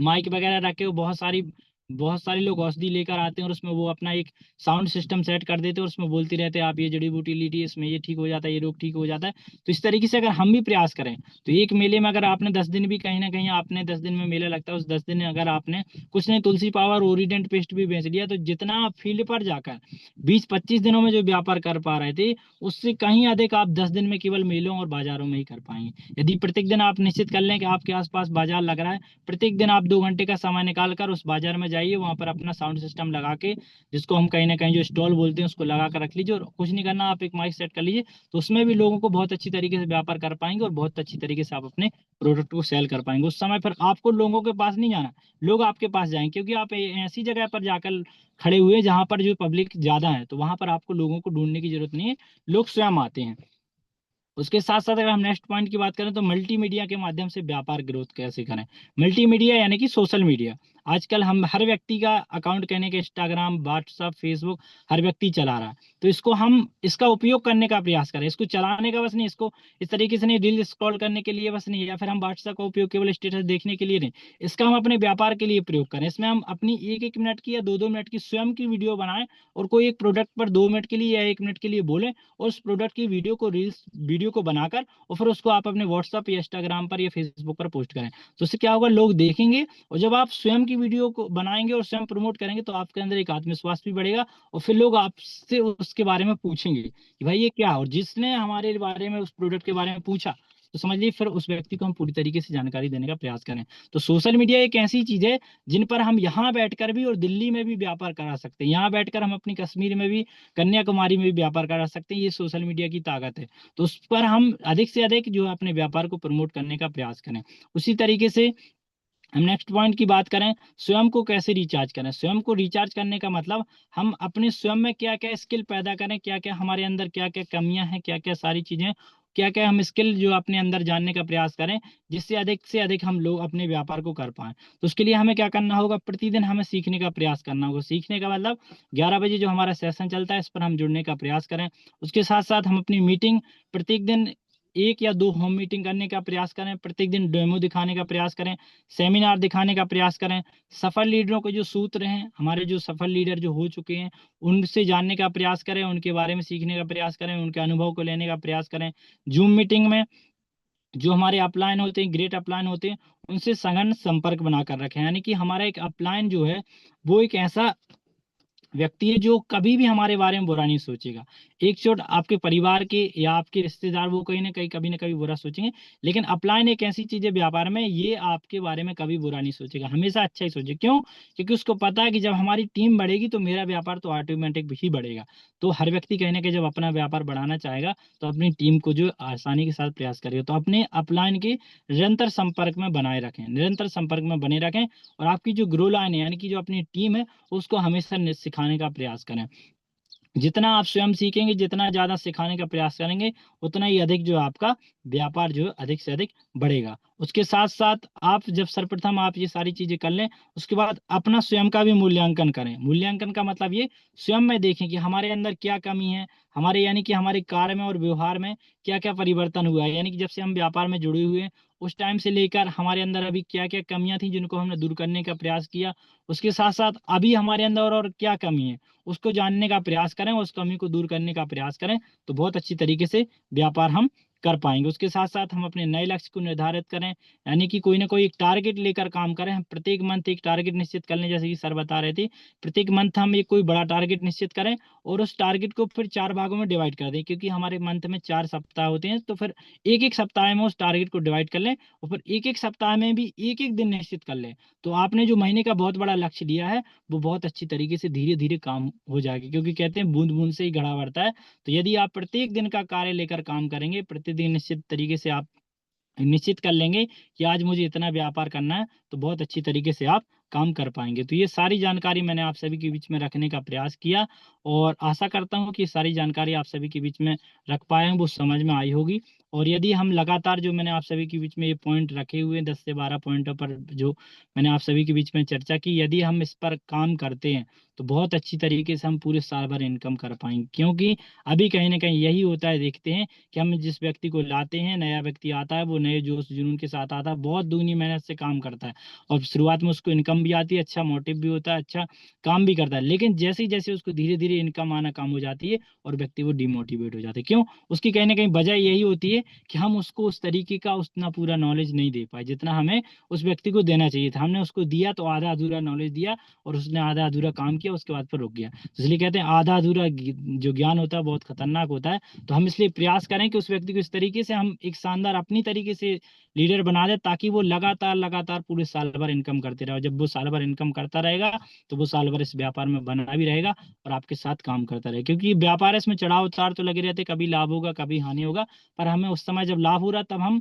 माइक वगैरह रखे हो, बहुत सारे लोग औषधि लेकर आते हैं और उसमें वो अपना एक साउंड सिस्टम सेट कर देते हैं और उसमें बोलते रहते हैं आप ये जड़ी बूटी लीजिए, इसमें ये ठीक हो जाता है, ये रोग ठीक हो जाता है। तो इस तरीके से अगर हम भी प्रयास करें तो एक मेले में अगर आपने 10 दिन भी कहीं ना कहीं आपने 10 दिन में मेला लगता है, उस 10 दिन में अगर आपने कुछ नहीं तुलसी पावर ओरिडेंट पेस्ट भी बेच लिया, तो जितना आप फील्ड पर जाकर 20-25 दिनों में जो व्यापार कर पा रहे थे, उससे कहीं अधिक आप 10 दिन में केवल मेलों और बाजारों में ही कर पाएंगे। यदि प्रत्येक दिन आप निश्चित कर लें कि आपके आसपास बाजार लग रहा है, प्रत्येक दिन आप 2 घंटे का समय निकाल कर उस बाजार में जाइए, वहां पर अपना साउंड सिस्टम लगा के, जिसको हम कहीं ना कहीं जो स्टॉल बोलते हैं उसको लगा कर रख लीजिए, और कुछ नहीं करना, आप एक माइक सेट कर लीजिए, तो उसमें भी लोगों को बहुत अच्छी तरीके से व्यापार कर पाएंगे और बहुत अच्छी तरीके से आप अपने प्रोडक्ट को सेल कर पाएंगे। उस समय फिर आपको लोगों के पास नहीं जाना, लोग आपके पास जाएंगे, क्योंकि आप ऐसी जगह पर जाकर खड़े हुए जहां पर जो पब्लिक ज्यादा है, तो वहां पर आपको लोगों को ढूंढने की जरूरत नहीं है, लोग स्वयं आते हैं। उसके साथ साथ अगर हम नेक्स्ट पॉइंट की बात करें, तो मल्टीमीडिया के माध्यम से व्यापार ग्रोथ कैसे करें। मल्टीमीडिया यानी कि सोशल मीडिया, आजकल हम हर व्यक्ति का अकाउंट कहने के इंस्टाग्राम, व्हाट्सअप, फेसबुक हर व्यक्ति चला रहा है, तो इसको हम इसका उपयोग करने का प्रयास करें, इसको चलाने का बस नहीं, इसको इस तरीके से नहीं रील स्क्रॉल करने के लिए बस नहीं, या फिर हम व्हाट्सएप का उपयोग केवल स्टेटस देखने के लिए नहीं, इसका हम अपने व्यापार के लिए प्रयोग करें। इसमें हम अपनी 1-1 मिनट की या 2-2 मिनट की स्वयं की वीडियो बनाएं और कोई एक प्रोडक्ट पर 2 मिनट के लिए या 1 मिनट के लिए बोलें, और उस प्रोडक्ट की वीडियो को बनाकर और फिर उसको आप अपने व्हाट्सएप या इंस्टाग्राम पर या फेसबुक पर पोस्ट करें। तो उससे क्या होगा, लोग देखेंगे, और जब आप स्वयं की वीडियो को बनाएंगे और स्वयं प्रमोट करेंगे तो आपके अंदर एक आत्मविश्वास भी बढ़ेगा, और फिर लोग आपसे उसके बारे में पूछेंगे कि भाई ये क्या, और जिसने हमारे बारे में उस प्रोडक्ट के बारे में पूछा, तो समझ लीजिए फिर उस व्यक्ति को हम पूरी तरीके से जानकारी देने का प्रयास करें। तो सोशल मीडिया एक ऐसी चीज है जिन पर हम यहाँ बैठकर भी और दिल्ली में भी व्यापार करा सकते हैं, यहाँ बैठकर हम अपनी कश्मीर में भी, कन्याकुमारी में भी व्यापार करा सकते हैं। ये सोशल मीडिया की ताकत है, तो उस पर हम अधिक से अधिक जो है अपने व्यापार को प्रमोट करने का प्रयास करें। उसी तरीके से हम नेक्स्ट पॉइंट की बात करें, स्वयं को कैसे रिचार्ज करें। स्वयं को रिचार्ज करने का मतलब हम अपने स्वयं में क्या क्या स्किल पैदा करें, क्या क्या हमारे अंदर क्या क्या कमियां हैं, क्या क्या सारी चीजें, क्या क्या हम स्किल जो अपने अंदर जानने का प्रयास करें, जिससे अधिक से अधिक हम लोग अपने व्यापार को कर पाएं। तो उसके लिए हमें क्या करना होगा, प्रतिदिन हमें सीखने का प्रयास करना होगा। सीखने का मतलब 11 बजे जो हमारा सेशन चलता है, इस पर हम जुड़ने का प्रयास करें। उसके साथ साथ हम अपनी मीटिंग प्रत्येक दिन 1 या 2 होम मीटिंग करने का प्रयास करें, प्रत्येक दिन डेमो दिखाने का प्रयास करें, सेमिनार दिखाने का प्रयास करें। सफल लीडरों के जो सूत्र हैं, हमारे जो सफल लीडर जो हो चुके हैं, उनसे जानने का प्रयास करें, उनके बारे में सीखने का प्रयास करें, उनके अनुभव को लेने का प्रयास करें। जूम मीटिंग में जो हमारे अपलाइन होते हैं, ग्रेट अपलाइन होते हैं, उनसे सघन संपर्क बनाकर रखें, यानी कि हमारा एक अपलाइन जो है वो एक ऐसा व्यक्ति है जो कभी भी हमारे बारे में बुरा नहीं सोचेगा। एक चोट आपके परिवार के या आपके रिश्तेदार वो कहीं ना कहीं कभी ना कभी बुरा सोचेंगे, लेकिन अपलाइन एक ऐसी चीज है व्यापार में, ये आपके बारे में कभी बुरा नहीं सोचेगा, हमेशा अच्छा ही सोचे। क्यों? क्योंकि उसको पता है कि जब हमारी टीम बढ़ेगी तो मेरा व्यापार तो ऑटोमेटिक ही बढ़ेगा। तो हर व्यक्ति कहीं ना कहीं जब अपना व्यापार बढ़ाना चाहेगा तो अपनी टीम को जो आसानी के साथ प्रयास करेगा। तो अपने अपलाइन के निरंतर संपर्क में बनाए रखें, निरंतर संपर्क में बने रखें, और आपकी जो ग्रो लाइन है यानी कि जो अपनी टीम है उसको हमेशा सिखाने का प्रयास करें। जितना आप स्वयं सीखेंगे, जितना ज्यादा सिखाने का प्रयास करेंगे, उतना ही अधिक जो आपका व्यापार जो है अधिक से अधिक बढ़ेगा। उसके साथ साथ आप जब सर्वप्रथम आप ये सारी चीजें कर लें, उसके बाद अपना स्वयं का भी मूल्यांकन करें। मूल्यांकन का मतलब ये, स्वयं में देखें कि हमारे अंदर क्या कमी है, हमारे यानी कि हमारे कार्य में और व्यवहार में क्या क्या परिवर्तन हुआ है, यानी कि जब से हम व्यापार में जुड़े हुए हैं उस टाइम से लेकर हमारे अंदर अभी क्या क्या कमियां थी जिनको हमने दूर करने का प्रयास किया। उसके साथ साथ अभी हमारे अंदर और क्या कमी है उसको जानने का प्रयास करें, उस कमी को दूर करने का प्रयास करें, तो बहुत अच्छी तरीके से व्यापार हम कर पाएंगे। उसके साथ साथ हम अपने नए लक्ष्य को निर्धारित करें, यानी कि कोई ना कोई एक टारगेट लेकर काम करें। हम प्रत्येक मंथ एक टारगेट निश्चित कर लें, जैसे कि सर बता रहे थे, प्रत्येक मंथ हम एक कोई बड़ा टारगेट निश्चित करें और उस टारगेट को फिर 4 भागों में डिवाइड कर दें, क्योंकि हमारे मंथ में 4 सप्ताह होते हैं। तो फिर एक एक सप्ताह में उस टारगेट को डिवाइड कर लें और फिर एक एक सप्ताह में भी एक एक दिन निश्चित कर लें। तो आपने जो महीने का बहुत बड़ा लक्ष्य लिया है वो बहुत अच्छी तरीके से धीरे धीरे काम हो जाएगा, क्योंकि कहते हैं बूंद बूंद से ही घड़ा भरता है। तो यदि आप प्रत्येक दिन का कार्य लेकर काम करेंगे, प्रतिदिन निश्चित तरीके से आप निश्चित कर लेंगे कि आज मुझे इतना व्यापार करना है, तो बहुत अच्छी तरीके से आप काम कर पाएंगे। तो ये सारी जानकारी मैंने आप सभी के बीच में रखने का प्रयास किया, और आशा करता हूँ कि सारी जानकारी आप सभी के बीच में रख पाए हैं, वो समझ में आई होगी। और यदि हम लगातार जो मैंने आप सभी के बीच में ये पॉइंट रखे हुए हैं, 10 से 12 पॉइंटों पर जो मैंने आप सभी के बीच में चर्चा की, यदि हम इस पर काम करते हैं तो बहुत अच्छी तरीके से हम पूरे साल भर इनकम कर पाएंगे। क्योंकि अभी कहीं ना कहीं यही होता है, देखते हैं कि हम जिस व्यक्ति को लाते हैं, नया व्यक्ति आता है, वो नए जोश जुनून के साथ आता है, बहुत दूनी मेहनत से काम करता है, और शुरुआत में उसको इनकम भी आती है, अच्छा मोटिव भी होता है, अच्छा काम भी करता है। लेकिन जैसे ही जैसे उसको धीरे धीरे इनकम आना कम हो जाती है और व्यक्ति वो डिमोटिवेट हो जाते हैं। क्यों? उसकी कहीं ना कहीं वजह यही होती है कि हम उसको उस तरीके का उतना पूरा नॉलेज नहीं दे पाए जितना हमें उस व्यक्ति को देना चाहिए था। हमने उसको दिया तो आधा अधूरा नॉलेज दिया, और उसने आधा अधूरा काम किया, उसके बाद फिर रुक गया। तो इसलिए कहते हैं आधा अधूरा जो ज्ञान होता है बहुत खतरनाक होता है। तो हम इसलिए प्रयास करें कि उस व्यक्ति को इस तरीके से हम एक शानदार अपनी तरीके से लीडर बना दे, ताकि वो लगातार लगातार पूरे साल भर इनकम करते रहे। और जब वो साल भर इनकम करता रहेगा तो वो साल भर इस व्यापार में बना भी रहेगा और आपके साथ काम करता रहेगा। क्योंकि व्यापार है, इसमें चढ़ाव उतार तो लगे रहते, कभी लाभ होगा कभी हानि होगा, पर हमें उस समय जब लाभ हो रहा तब हम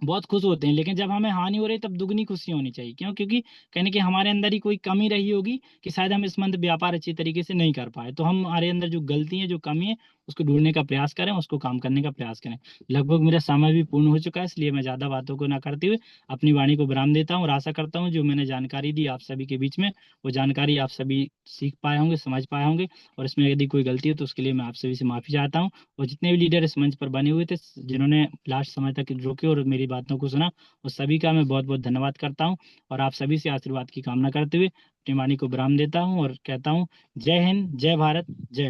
बहुत खुश होते हैं, लेकिन जब हमें हानि हो रही तब दुगनी खुशी होनी चाहिए। क्यों? क्योंकि कहीं ना कहीं हमारे अंदर ही कोई कमी रही होगी कि शायद हम इस मंथ व्यापार अच्छी तरीके से नहीं कर पाए। तो हम हमारे अंदर जो गलती है, जो कमी है, उसको ढूंढने का प्रयास करें, उसको काम करने का प्रयास करें। लगभग मेरा समय भी पूर्ण हो चुका है, इसलिए मैं ज़्यादा बातों को ना करते हुए अपनी वाणी को विराम देता हूँ, और आशा करता हूँ जो मैंने जानकारी दी आप सभी के बीच में, वो जानकारी आप सभी सीख पाए होंगे, समझ पाए होंगे। और इसमें यदि कोई गलती है तो उसके लिए मैं आप सभी से माफ़ी चाहता हूँ। और जितने भी लीडर इस मंच पर बने हुए थे, जिन्होंने लास्ट समय तक रुके और मेरी बातों को सुना, उस सभी का मैं बहुत बहुत धन्यवाद करता हूँ। और आप सभी से आशीर्वाद की कामना करते हुए अपनी वाणी को विराम देता हूँ और कहता हूँ, जय हिंद, जय भारत, जय।